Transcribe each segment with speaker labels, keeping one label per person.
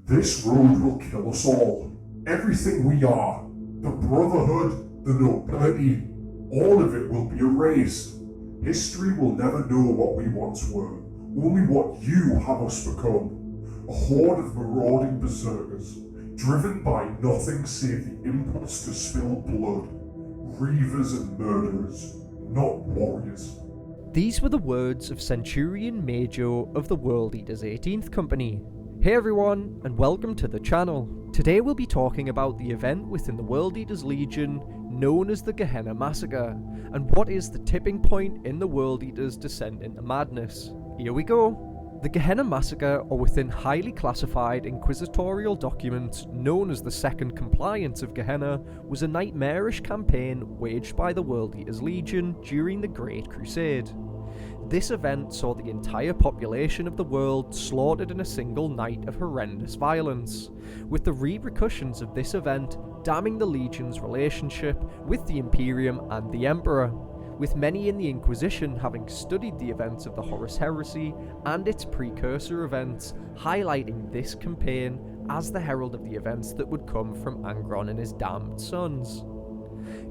Speaker 1: This road will kill us all. Everything we are, the brotherhood, the nobility, all of it will be erased. History will never know what we once were, only what you have us become. A horde of marauding berserkers, driven by nothing save the impulse to spill blood. Reavers and murderers, not warriors.
Speaker 2: These were the words of Centurion Major of the World Eaters 18th Company. Hey everyone, and welcome to the channel. Today we'll be talking about the event within the World Eaters Legion known as the Ghenna Massacre, and what is the tipping point in the World Eaters' descent into madness. Here we go. The Ghenna Massacre, or within highly classified inquisitorial documents known as the Second Compliance of Ghenna, was a nightmarish campaign waged by the World Eaters Legion during the Great Crusade. This event saw the entire population of the world slaughtered in a single night of horrendous violence, with the repercussions of this event damning the Legion's relationship with the Imperium and the Emperor, with many in the Inquisition having studied the events of the Horus Heresy and its precursor events, highlighting this campaign as the herald of the events that would come from Angron and his damned sons.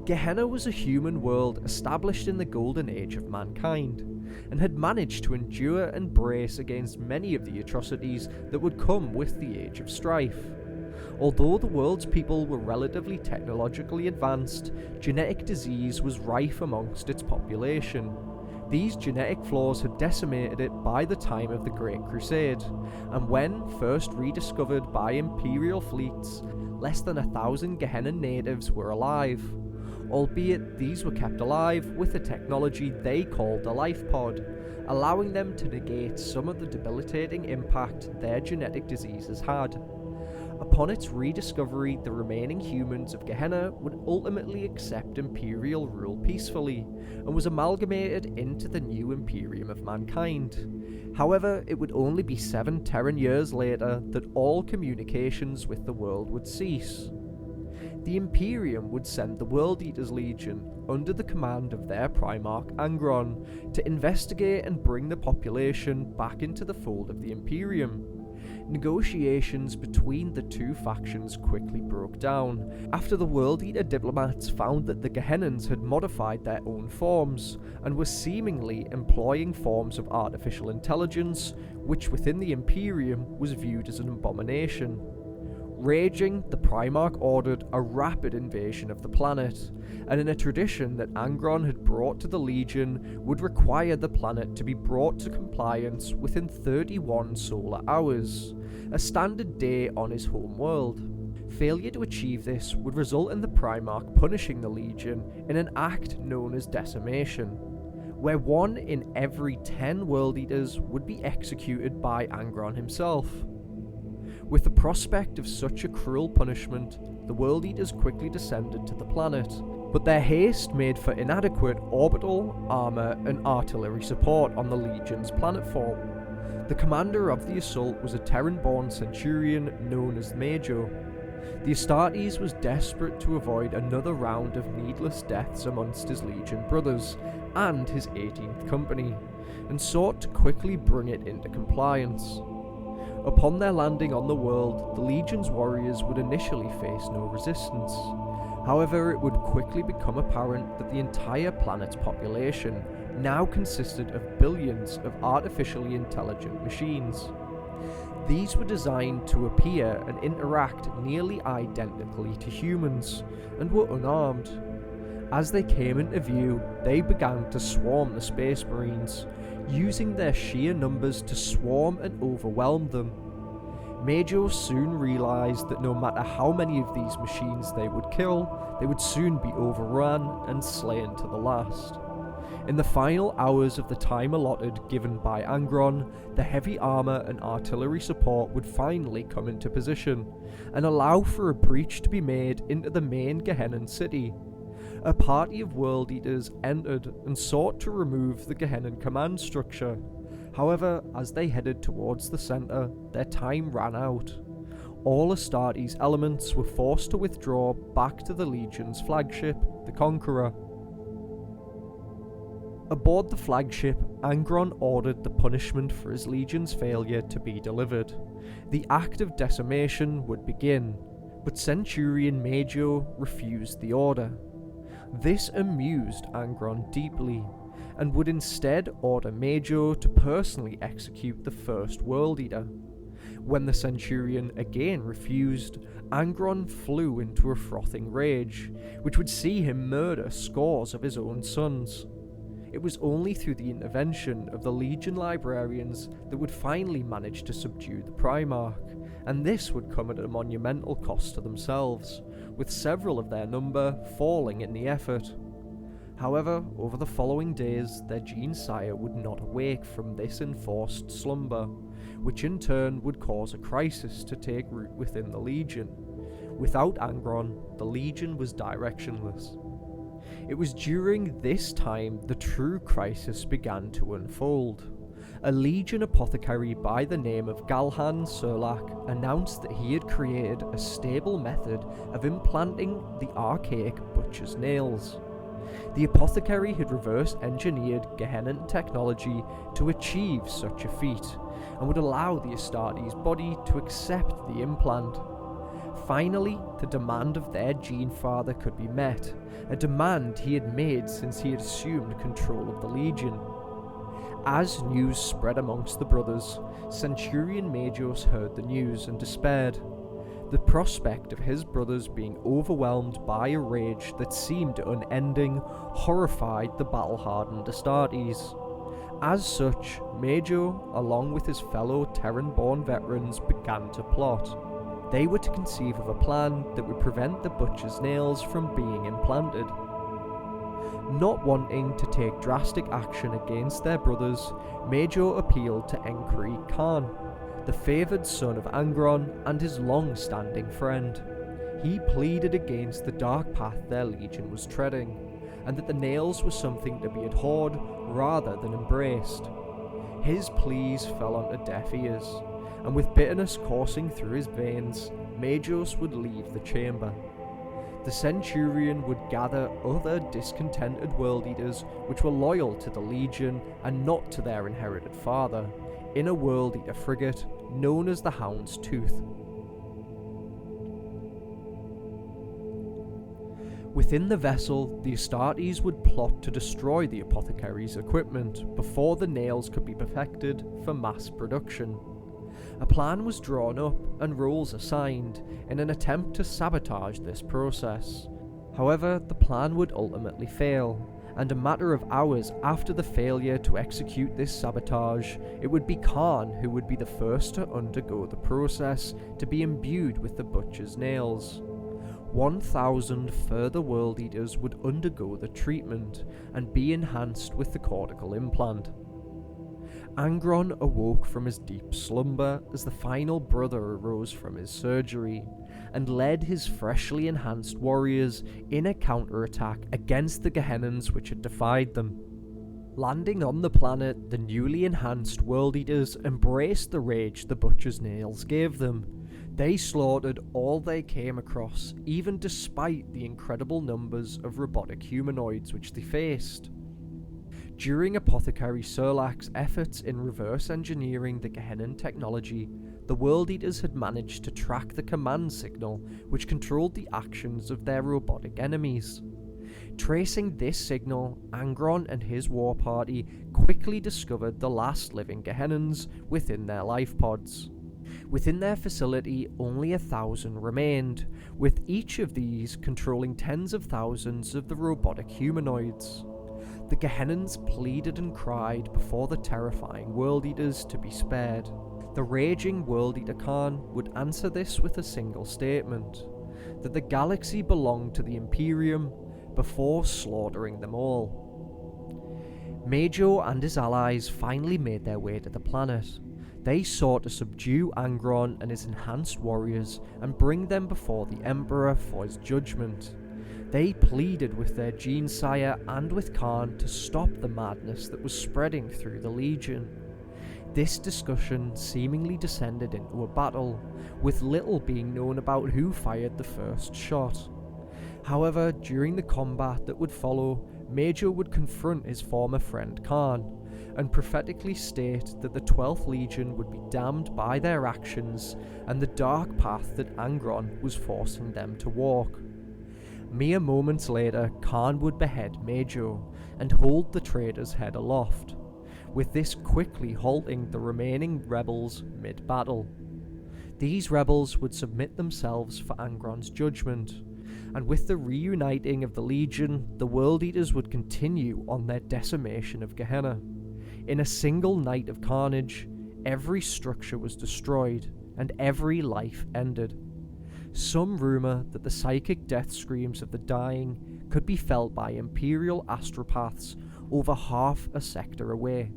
Speaker 2: Ghenna was a human world established in the golden age of mankind, and had managed to endure and brace against many of the atrocities that would come with the Age of Strife. Although the world's people were relatively technologically advanced, genetic disease was rife amongst its population. These genetic flaws had decimated it by the time of the Great Crusade, and when first rediscovered by Imperial fleets, less than 1,000 Ghenna natives were alive, albeit these were kept alive with a technology they called the life pod, allowing them to negate some of the debilitating impact their genetic diseases had. Upon its rediscovery, the remaining humans of Ghenna would ultimately accept Imperial rule peacefully, and was amalgamated into the new Imperium of mankind. However, it would only be 7 Terran years later that all communications with the world would cease. The Imperium would send the World Eaters Legion, under the command of their Primarch Angron, to investigate and bring the population back into the fold of the Imperium. Negotiations between the two factions quickly broke down, after the World Eater diplomats found that the Gehennans had modified their own forms, and were seemingly employing forms of artificial intelligence, which within the Imperium was viewed as an abomination. Raging, the Primarch ordered a rapid invasion of the planet, and in a tradition that Angron had brought to the Legion, would require the planet to be brought to compliance within 31 solar hours, a standard day on his home world. Failure to achieve this would result in the Primarch punishing the Legion in an act known as decimation, where 1 in every 10 World Eaters would be executed by Angron himself. With the prospect of such a cruel punishment, the World Eaters quickly descended to the planet, but their haste made for inadequate orbital, armour and artillery support on the Legion's planetfall. The commander of the assault was a Terran-born Centurion known as Major. The Astartes was desperate to avoid another round of needless deaths amongst his Legion brothers and his 18th Company, and sought to quickly bring it into compliance. Upon their landing on the world, the Legion's warriors would initially face no resistance. However, it would quickly become apparent that the entire planet's population now consisted of billions of artificially intelligent machines. These were designed to appear and interact nearly identically to humans, and were unarmed. As they came into view, they began to swarm the Space Marines, using their sheer numbers to swarm and overwhelm them. Major soon realised that no matter how many of these machines they would kill, they would soon be overrun and slain to the last. In the final hours of the time allotted given by Angron, the heavy armour and artillery support would finally come into position, and allow for a breach to be made into the main Gehennan city. A party of World Eaters entered and sought to remove the Gehennan command structure. However, as they headed towards the centre, their time ran out. All Astartes elements were forced to withdraw back to the Legion's flagship, the Conqueror. Aboard the flagship, Angron ordered the punishment for his legion's failure to be delivered. The act of decimation would begin, but Centurion Major refused the order. This amused Angron deeply, and would instead order Major to personally execute the first World Eater. When the Centurion again refused, Angron flew into a frothing rage, which would see him murder scores of his own sons. It was only through the intervention of the Legion librarians that would finally manage to subdue the Primarch, and this would come at a monumental cost to themselves, with several of their number falling in the effort. However, over the following days, their Gene Sire would not awake from this enforced slumber, which in turn would cause a crisis to take root within the Legion. Without Angron, the Legion was directionless. It was during this time the true crisis began to unfold. A Legion apothecary by the name of Galhan Surlak announced that he had created a stable method of implanting the archaic butcher's nails. The apothecary had reverse engineered Ghenna technology to achieve such a feat, and would allow the Astartes' body to accept the implant. Finally, the demand of their Gene Father could be met, a demand he had made since he had assumed control of the Legion. As news spread amongst the brothers, Centurion Majos heard the news and despaired. The prospect of his brothers being overwhelmed by a rage that seemed unending horrified the battle-hardened Astartes. As such, Major, along with his fellow Terran-born veterans, began to plot. They were to conceive of a plan that would prevent the butcher's nails from being implanted. Not wanting to take drastic action against their brothers, Major appealed to Enkri Khan, the favoured son of Angron and his long-standing friend. He pleaded against the dark path their legion was treading, and that the nails were something to be abhorred rather than embraced. His pleas fell onto deaf ears, and with bitterness coursing through his veins, Majos would leave the chamber. The Centurion would gather other discontented World Eaters which were loyal to the Legion and not to their inherited father, in a World Eater frigate known as the Hound's Tooth. Within the vessel, the Astartes would plot to destroy the apothecary's equipment before the nails could be perfected for mass production. A plan was drawn up and roles assigned in an attempt to sabotage this process. However, the plan would ultimately fail, and a matter of hours after the failure to execute this sabotage, it would be Khan who would be the first to undergo the process to be imbued with the butcher's nails. 1,000 further World Eaters would undergo the treatment and be enhanced with the cortical implant. Angron awoke from his deep slumber as the final brother arose from his surgery, and led his freshly enhanced warriors in a counterattack against the Gehennans which had defied them. Landing on the planet, the newly enhanced World Eaters embraced the rage the butcher's nails gave them. They slaughtered all they came across, even despite the incredible numbers of robotic humanoids which they faced. During Apothecary Surlak's efforts in reverse engineering the Gehennan technology, the World Eaters had managed to track the command signal which controlled the actions of their robotic enemies. Tracing this signal, Angron and his war party quickly discovered the last living Gehennans within their life pods. Within their facility, only 1,000 remained, with each of these controlling tens of thousands of the robotic humanoids. The Gehennans pleaded and cried before the terrifying World Eaters to be spared. The raging World Eater Khan would answer this with a single statement, that the galaxy belonged to the Imperium, before slaughtering them all. Major and his allies finally made their way to the planet. They sought to subdue Angron and his enhanced warriors and bring them before the Emperor for his judgment. They pleaded with their Gene Sire and with Khan to stop the madness that was spreading through the Legion. This discussion seemingly descended into a battle, with little being known about who fired the first shot. However, during the combat that would follow, Major would confront his former friend Khan, and prophetically state that the 12th Legion would be damned by their actions and the dark path that Angron was forcing them to walk. Mere moments later, Khan would behead Major and hold the traitor's head aloft, with this quickly halting the remaining rebels mid-battle. These rebels would submit themselves for Angron's judgment, and with the reuniting of the Legion, the World Eaters would continue on their decimation of Gehenna. In a single night of carnage, every structure was destroyed, and every life ended. Some rumour that the psychic death screams of the dying could be felt by Imperial astropaths over half a sector away.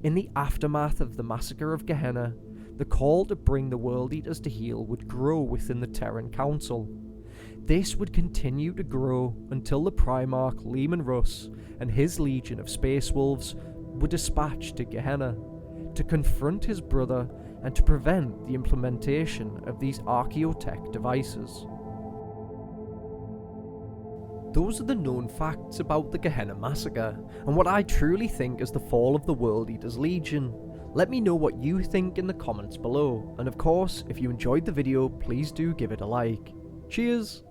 Speaker 2: In the aftermath of the Massacre of Gehenna, the call to bring the World Eaters to heel would grow within the Terran Council. This would continue to grow until the Primarch Leman Russ and his legion of Space Wolves were dispatched to Gehenna to confront his brother and to prevent the implementation of these archaeotech devices. Those are the known facts about the Gehenna Massacre, and what I truly think is the fall of the World Eaters Legion. Let me know what you think in the comments below, and of course, if you enjoyed the video, please do give it a like. Cheers!